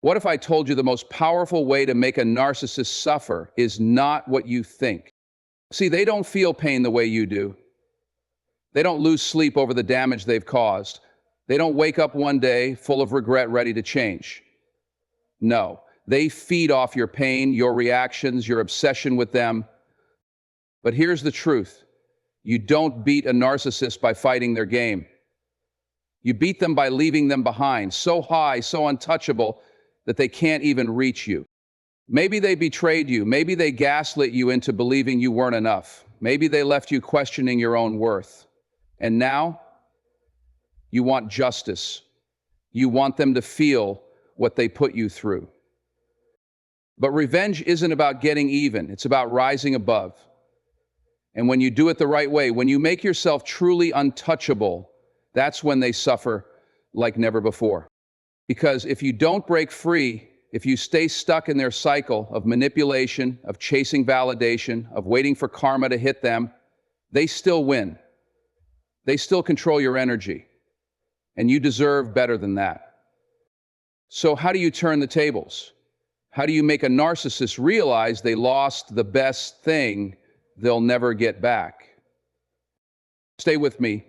What if I told you the most powerful way to make a narcissist suffer is not what you think? See, they don't feel pain the way you do. They don't lose sleep over the damage they've caused. They don't wake up one day full of regret, ready to change. No, they feed off your pain, your reactions, your obsession with them. But here's the truth. You don't beat a narcissist by fighting their game. You beat them by leaving them behind, so high, so untouchable, that they can't even reach you. Maybe they betrayed you. Maybe they gaslit you into believing you weren't enough. Maybe they left you questioning your own worth. And now, you want justice. You want them to feel what they put you through. But revenge isn't about getting even. It's about rising above. And when you do it the right way, when you make yourself truly untouchable, that's when they suffer like never before. Because if you don't break free, if you stay stuck in their cycle of manipulation, of chasing validation, of waiting for karma to hit them, they still win. They still control your energy. And you deserve better than that. So how do you turn the tables? How do you make a narcissist realize they lost the best thing they'll never get back? Stay with me,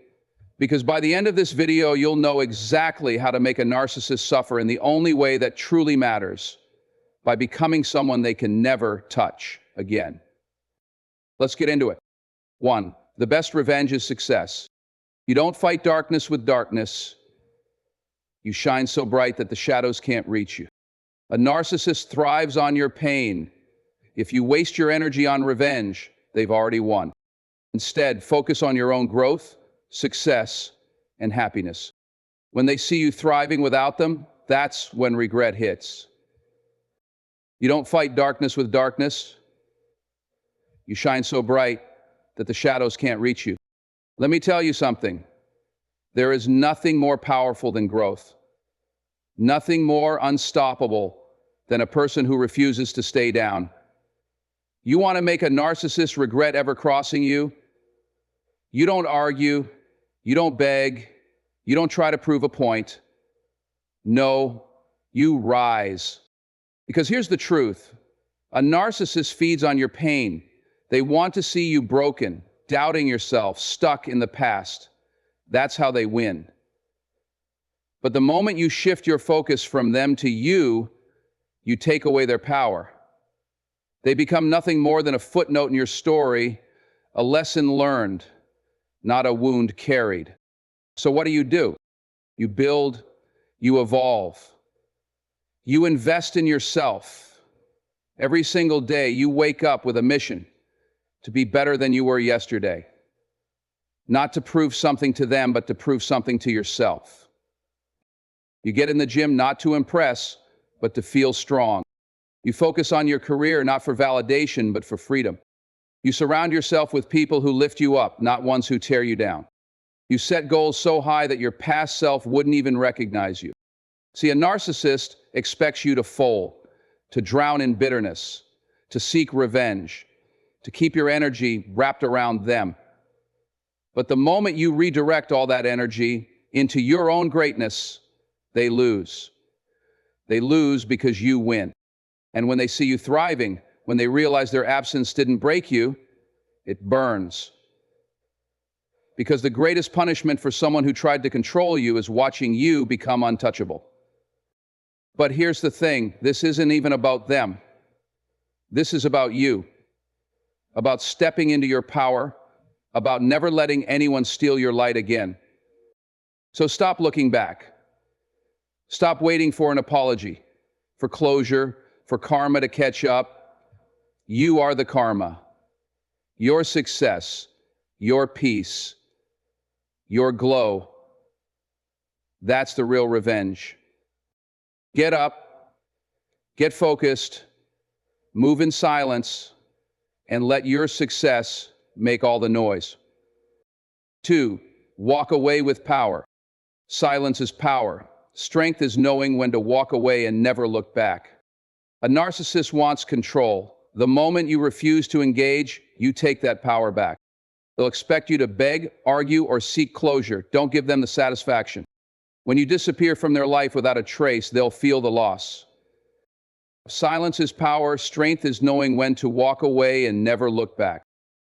because by the end of this video, you'll know exactly how to make a narcissist suffer in the only way that truly matters, by becoming someone they can never touch again. Let's get into it. 1. The best revenge is success. You don't fight darkness with darkness. You shine so bright that the shadows can't reach you. A narcissist thrives on your pain. If you waste your energy on revenge, they've already won. Instead, focus on your own growth, success, and happiness. When they see you thriving without them, that's when regret hits. You don't fight darkness with darkness. You shine so bright that the shadows can't reach you. Let me tell you something. There is nothing more powerful than growth. Nothing more unstoppable than a person who refuses to stay down. You want to make a narcissist regret ever crossing you? You don't argue. You don't beg. You don't try to prove a point. No, you rise. Because here's the truth. A narcissist feeds on your pain. They want to see you broken, doubting yourself, stuck in the past. That's how they win. But the moment you shift your focus from them to you, you take away their power. They become nothing more than a footnote in your story, a lesson learned, not a wound carried. So what do? You build, you evolve. You invest in yourself. Every single day you wake up with a mission to be better than you were yesterday. Not to prove something to them, but to prove something to yourself. You get in the gym not to impress, but to feel strong. You focus on your career not for validation, but for freedom. You surround yourself with people who lift you up, not ones who tear you down. You set goals so high that your past self wouldn't even recognize you. See, a narcissist expects you to fold, to drown in bitterness, to seek revenge, to keep your energy wrapped around them. But the moment you redirect all that energy into your own greatness, they lose. They lose because you win. And when they see you thriving, when they realize their absence didn't break you, it burns. Because the greatest punishment for someone who tried to control you is watching you become untouchable. But here's the thing, this isn't even about them. This is about you. About stepping into your power, about never letting anyone steal your light again. So stop looking back. Stop waiting for an apology, for closure, for karma to catch up. You are the karma. Your success, your peace, your glow. That's the real revenge. Get up, get focused, move in silence, and let your success make all the noise. 2, walk away with power. Silence is power. Strength is knowing when to walk away and never look back. A narcissist wants control. The moment you refuse to engage, you take that power back. They'll expect you to beg, argue, or seek closure. Don't give them the satisfaction. When you disappear from their life without a trace, they'll feel the loss. Silence is power. Strength is knowing when to walk away and never look back.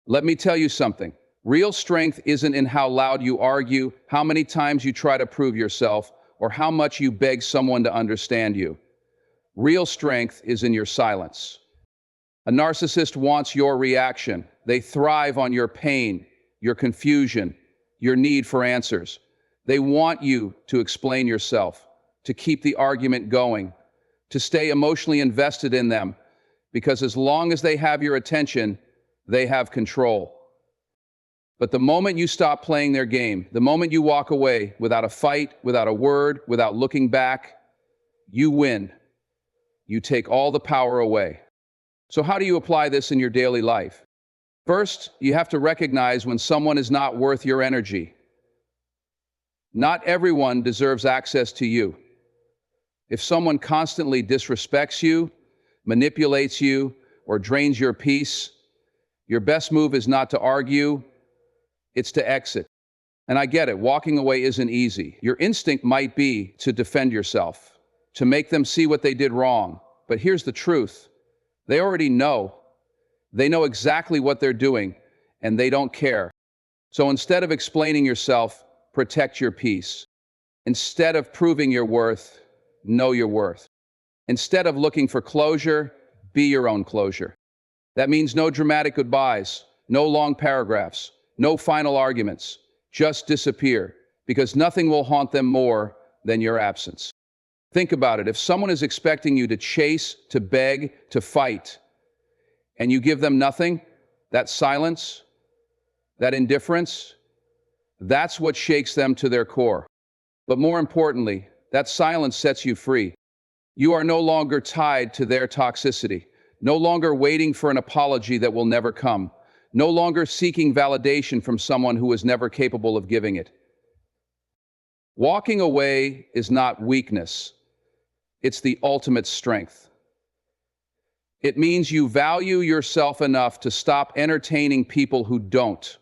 Let me tell you something. Real strength isn't in how loud you argue, how many times you try to prove yourself, or how much you beg someone to understand you. Real strength is in your silence. A narcissist wants your reaction. They thrive on your pain, your confusion, your need for answers. They want you to explain yourself, to keep the argument going, to stay emotionally invested in them, because as long as they have your attention, they have control. But the moment you stop playing their game, the moment you walk away without a fight, without a word, without looking back, you win. You take all the power away. So how do you apply this in your daily life? First, you have to recognize when someone is not worth your energy. Not everyone deserves access to you. If someone constantly disrespects you, manipulates you, or drains your peace, your best move is not to argue, it's to exit. And I get it, walking away isn't easy. Your instinct might be to defend yourself, to make them see what they did wrong. But here's the truth. They already know. They know exactly what they're doing, and they don't care. So instead of explaining yourself, protect your peace. Instead of proving your worth, know your worth. Instead of looking for closure, be your own closure. That means no dramatic goodbyes, no long paragraphs, no final arguments. Just disappear, because nothing will haunt them more than your absence. Think about it. If someone is expecting you to chase, to beg, to fight, and you give them nothing, that silence, that indifference, that's what shakes them to their core. But more importantly, that silence sets you free. You are no longer tied to their toxicity, no longer waiting for an apology that will never come, no longer seeking validation from someone who is never capable of giving it. Walking away is not weakness. It's the ultimate strength. It means you value yourself enough to stop entertaining people who don't.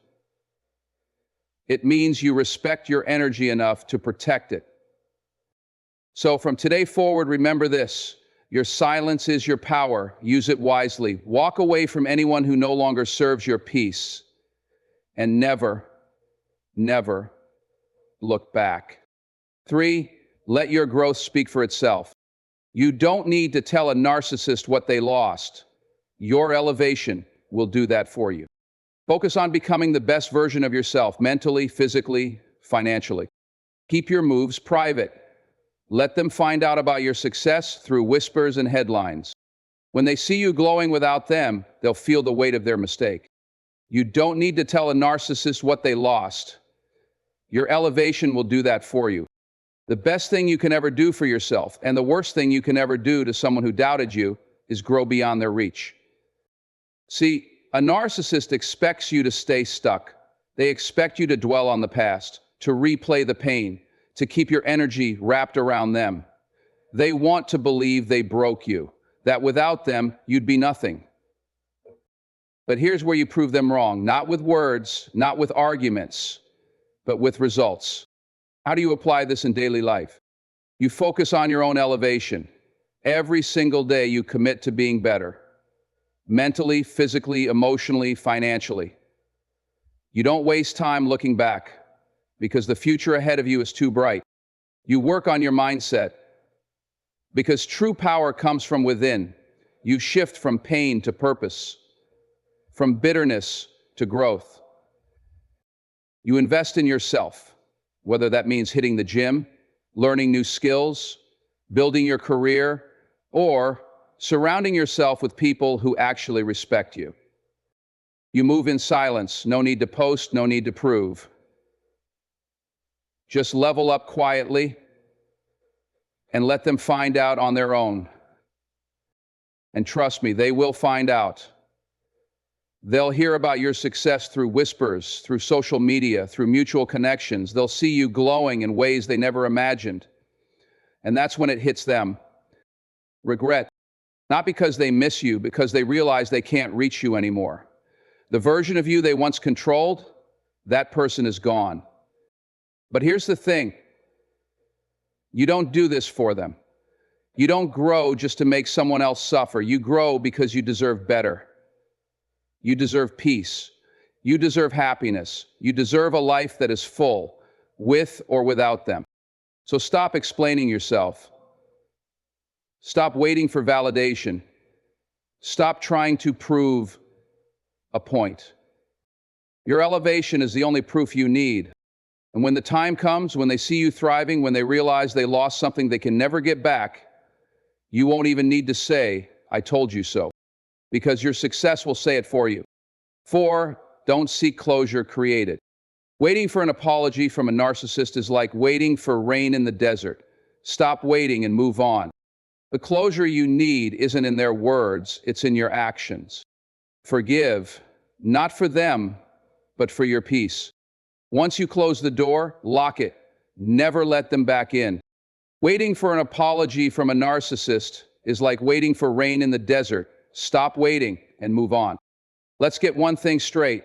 It means you respect your energy enough to protect it. So from today forward, remember this. Your silence is your power. Use it wisely. Walk away from anyone who no longer serves your peace. And never, never look back. 3, let your growth speak for itself. You don't need to tell a narcissist what they lost. Your elevation will do that for you. Focus on becoming the best version of yourself, mentally, physically, financially. Keep your moves private. Let them find out about your success through whispers and headlines. When they see you glowing without them, they'll feel the weight of their mistake. You don't need to tell a narcissist what they lost. Your elevation will do that for you. The best thing you can ever do for yourself, and the worst thing you can ever do to someone who doubted you, is grow beyond their reach. See, a narcissist expects you to stay stuck. They expect you to dwell on the past, to replay the pain, to keep your energy wrapped around them. They want to believe they broke you, that without them, you'd be nothing. But here's where you prove them wrong, not with words, not with arguments, but with results. How do you apply this in daily life? You focus on your own elevation. Every single day you commit to being better. Mentally, physically, emotionally, financially. You don't waste time looking back, because the future ahead of you is too bright. You work on your mindset, because true power comes from within. You shift from pain to purpose, from bitterness to growth. You invest in yourself, whether that means hitting the gym, learning new skills, building your career, or surrounding yourself with people who actually respect you. You move in silence, no need to post, no need to prove. Just level up quietly and let them find out on their own. And trust me, they will find out. They'll hear about your success through whispers, through social media, through mutual connections. They'll see you glowing in ways they never imagined. And that's when it hits them. Regret. Not because they miss you, because they realize they can't reach you anymore. The version of you they once controlled, that person is gone. But here's the thing. You don't do this for them. You don't grow just to make someone else suffer. You grow because you deserve better. You deserve peace. You deserve happiness. You deserve a life that is full, with or without them. So stop explaining yourself. Stop waiting for validation. Stop trying to prove a point. Your elevation is the only proof you need. And when the time comes, when they see you thriving, when they realize they lost something they can never get back, you won't even need to say, "I told you so," because your success will say it for you. 4, don't seek closure, create it. Waiting for an apology from a narcissist is like waiting for rain in the desert. Stop waiting and move on. The closure you need isn't in their words, it's in your actions. Forgive, not for them, but for your peace. Once you close the door, lock it. Never let them back in. Waiting for an apology from a narcissist is like waiting for rain in the desert. Stop waiting and move on. Let's get one thing straight.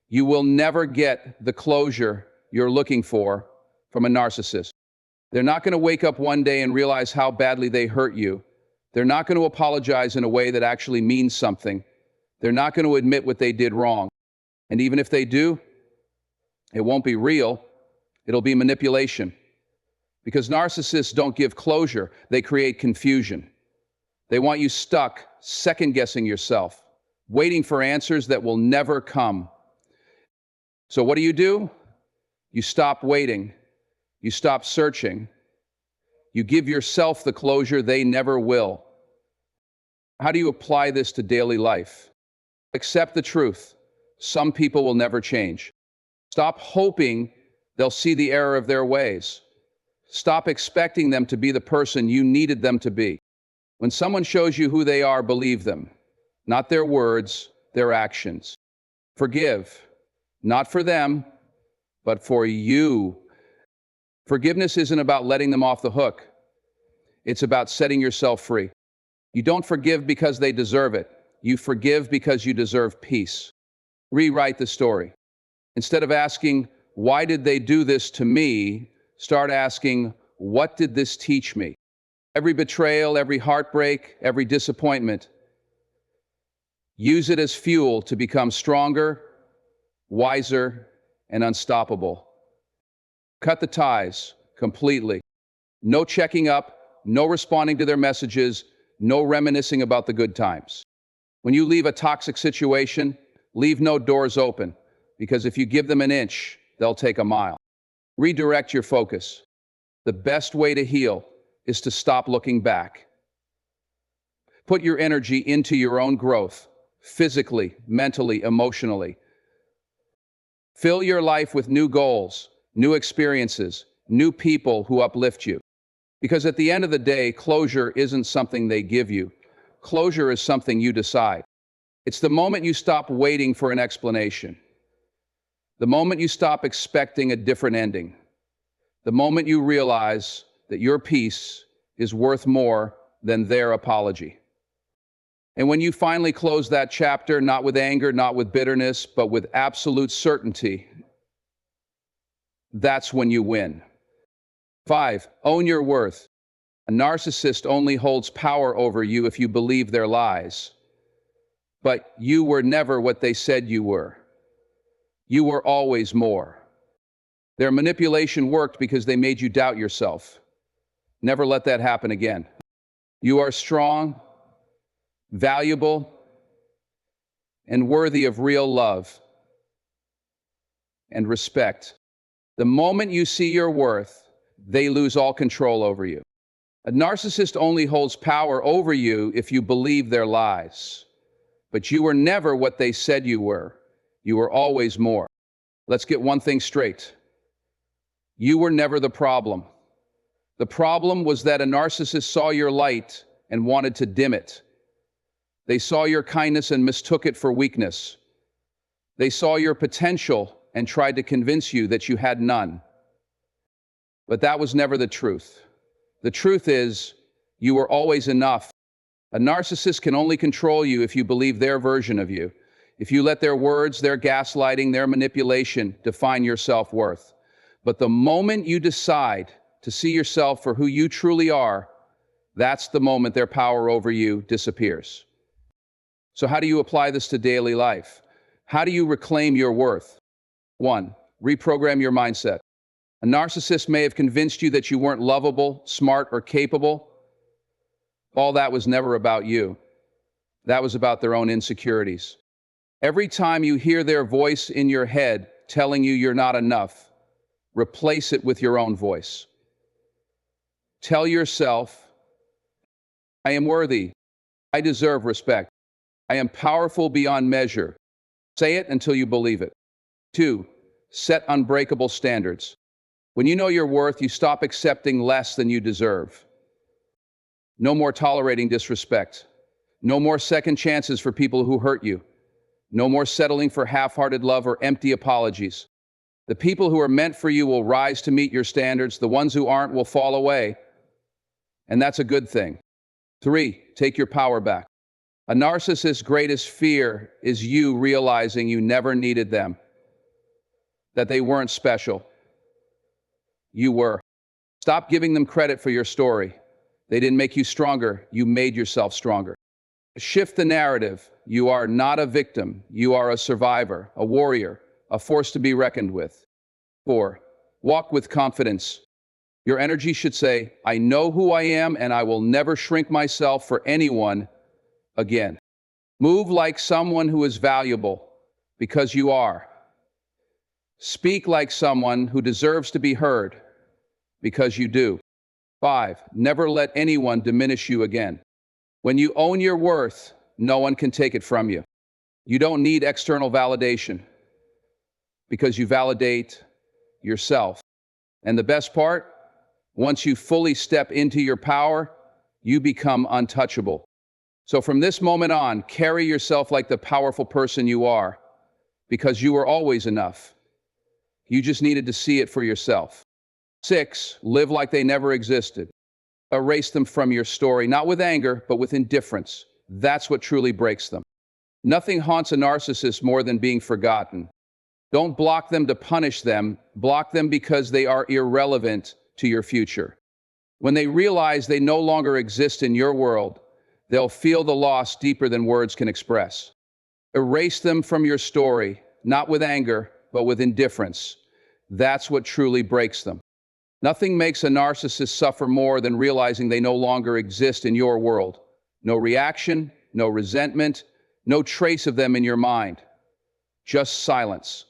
You will never get the closure you're looking for from a narcissist. They're not going to wake up one day and realize how badly they hurt you. They're not going to apologize in a way that actually means something. They're not going to admit what they did wrong. And even if they do, it won't be real. It'll be manipulation. Because narcissists don't give closure, they create confusion. They want you stuck, second-guessing yourself, waiting for answers that will never come. So what do? You stop waiting. You stop searching. You give yourself the closure they never will. How do you apply this to daily life? Accept the truth. Some people will never change. Stop hoping they'll see the error of their ways. Stop expecting them to be the person you needed them to be. When someone shows you who they are, believe them. Not their words, their actions. Forgive, not for them, but for you. Forgiveness isn't about letting them off the hook. It's about setting yourself free. You don't forgive because they deserve it. You forgive because you deserve peace. Rewrite the story. Instead of asking, "Why did they do this to me?" start asking, "What did this teach me?" Every betrayal, every heartbreak, every disappointment, use it as fuel to become stronger, wiser, and unstoppable. Cut the ties completely. No checking up, no responding to their messages, no reminiscing about the good times. When you leave a toxic situation, leave no doors open, because if you give them an inch, they'll take a mile. Redirect your focus. The best way to heal is to stop looking back. Put your energy into your own growth, physically, mentally, emotionally. Fill your life with new goals, new experiences, new people who uplift you. Because at the end of the day, closure isn't something they give you. Closure is something you decide. It's the moment you stop waiting for an explanation. The moment you stop expecting a different ending. The moment you realize that your peace is worth more than their apology. And when you finally close that chapter, not with anger, not with bitterness, but with absolute certainty, that's when you win. 5, own your worth. A narcissist only holds power over you if you believe their lies. But you were never what they said you were. You were always more. Their manipulation worked because they made you doubt yourself. Never let that happen again. You are strong, valuable, and worthy of real love and respect. The moment you see your worth, they lose all control over you. A narcissist only holds power over you if you believe their lies. But you were never what they said you were. You were always more. Let's get one thing straight. You were never the problem. The problem was that a narcissist saw your light and wanted to dim it. They saw your kindness and mistook it for weakness. They saw your potential and tried to convince you that you had none. But that was never the truth. The truth is, you were always enough. A narcissist can only control you if you believe their version of you. If you let their words, their gaslighting, their manipulation define your self-worth. But the moment you decide to see yourself for who you truly are, That's the moment their power over you disappears. So how do you apply this to daily life? How do you reclaim your worth? 1. Reprogram your mindset. A narcissist may have convinced you that you weren't lovable, smart, or capable. All that was never about you. That was about their own insecurities. Every time you hear their voice in your head telling you you're not enough, replace it with your own voice. Tell yourself, I am worthy. I deserve respect. I am powerful beyond measure. Say it until you believe it. 2. Set unbreakable standards. When you know your worth, you stop accepting less than you deserve. No more tolerating disrespect. No more second chances for people who hurt you. No more settling for half-hearted love or empty apologies. The people who are meant for you will rise to meet your standards. The ones who aren't will fall away. And that's a good thing. 3. Take your power back. A narcissist's greatest fear is you realizing you never needed them, that they weren't special. You were. Stop giving them credit for your story. They didn't make you stronger. You made yourself stronger. Shift the narrative. You are not a victim. You are a survivor, a warrior, a force to be reckoned with. 4. Walk with confidence. Your energy should say, I know who I am and I will never shrink myself for anyone again. Move like someone who is valuable, because you are. Speak like someone who deserves to be heard, because you do. 5. Never let anyone diminish you again. When you own your worth, no one can take it from you. You don't need external validation, because you validate yourself. And the best part, once you fully step into your power, you become untouchable. So from this moment on, carry yourself like the powerful person you are, because you were always enough. You just needed to see it for yourself. 6. Live like they never existed. Erase them from your story, not with anger, but with indifference. That's what truly breaks them. Nothing haunts a narcissist more than being forgotten. Don't block them to punish them. Block them because they are irrelevant to your future. When they realize they no longer exist in your world, they'll feel the loss deeper than words can express. Erase them from your story, not with anger, but with indifference. That's what truly breaks them. Nothing makes a narcissist suffer more than realizing they no longer exist in your world. No reaction, no resentment, no trace of them in your mind. Just silence.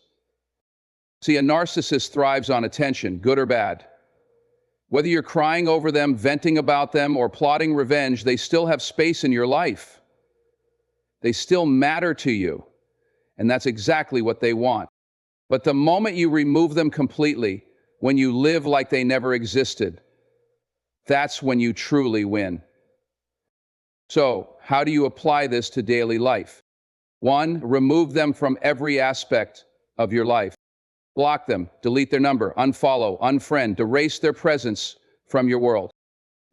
See, a narcissist thrives on attention, good or bad. Whether you're crying over them, venting about them, or plotting revenge, they still have space in your life. They still matter to you, and that's exactly what they want. But the moment you remove them completely, when you live like they never existed, that's when you truly win. So, how do you apply this to daily life? 1. Remove them from every aspect of your life. Block them, delete their number, unfollow, unfriend, erase their presence from your world.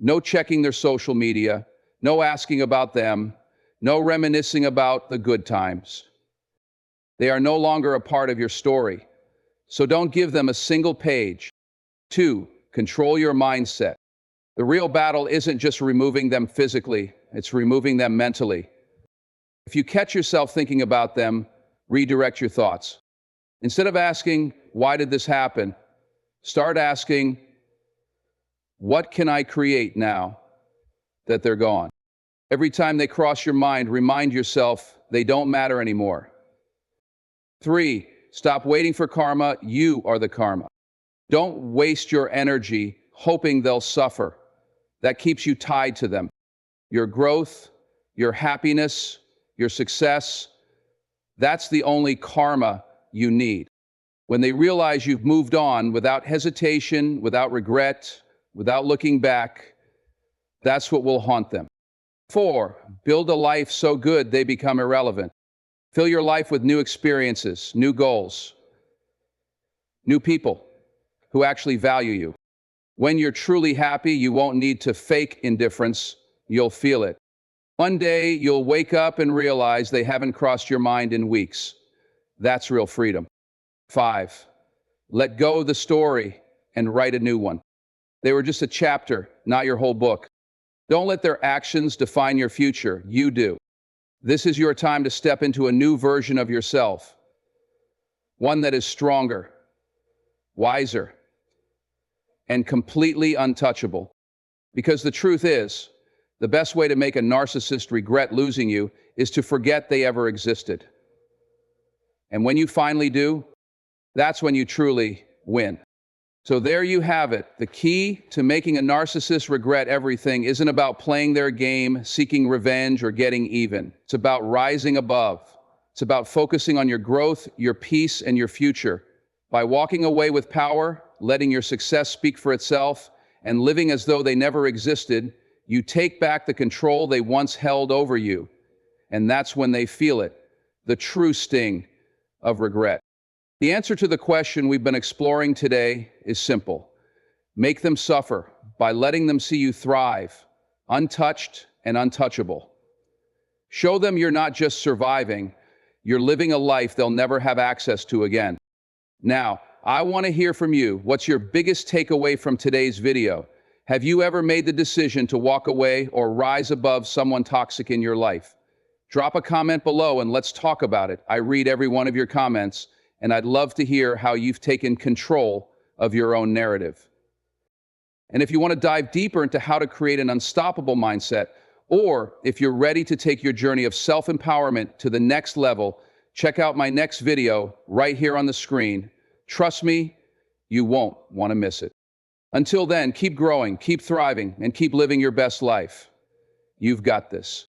No checking their social media, no asking about them, no reminiscing about the good times. They are no longer a part of your story, so don't give them a single page. 2. Control your mindset. The real battle isn't just removing them physically, it's removing them mentally. If you catch yourself thinking about them, redirect your thoughts. Instead of asking, why did this happen? Start asking, what can I create now that they're gone? Every time they cross your mind, remind yourself they don't matter anymore. 3. Stop waiting for karma. You are the karma. Don't waste your energy hoping they'll suffer. That keeps you tied to them. Your growth, your happiness, your success, that's the only karma you need. When they realize you've moved on without hesitation, without regret, without looking back, that's what will haunt them. 4. Build a life so good they become irrelevant. Fill your life with new experiences, new goals, new people who actually value you. When you're truly happy, you won't need to fake indifference, you'll feel it. One day, you'll wake up and realize they haven't crossed your mind in weeks. That's real freedom. 5. Let go of the story and write a new one. They were just a chapter, not your whole book. Don't let their actions define your future. You do. This is your time to step into a new version of yourself, one that is stronger, wiser, and completely untouchable. Because the truth is, the best way to make a narcissist regret losing you is to forget they ever existed. And when you finally do, that's when you truly win. So there you have it. The key to making a narcissist regret everything isn't about playing their game, seeking revenge, or getting even. It's about rising above. It's about focusing on your growth, your peace, and your future. By walking away with power, letting your success speak for itself, and living as though they never existed, you take back the control they once held over you. And that's when they feel it, the true sting of regret. The answer to the question we've been exploring today is simple. Make them suffer by letting them see you thrive, untouched and untouchable. Show them you're not just surviving, you're living a life they'll never have access to again. Now, I want to hear from you. What's your biggest takeaway from today's video? Have you ever made the decision to walk away or rise above someone toxic in your life? Drop a comment below and let's talk about it. I read every one of your comments, and I'd love to hear how you've taken control of your own narrative. And if you want to dive deeper into how to create an unstoppable mindset, or if you're ready to take your journey of self-empowerment to the next level, check out my next video right here on the screen. Trust me, you won't want to miss it. Until then, keep growing, keep thriving, and keep living your best life. You've got this.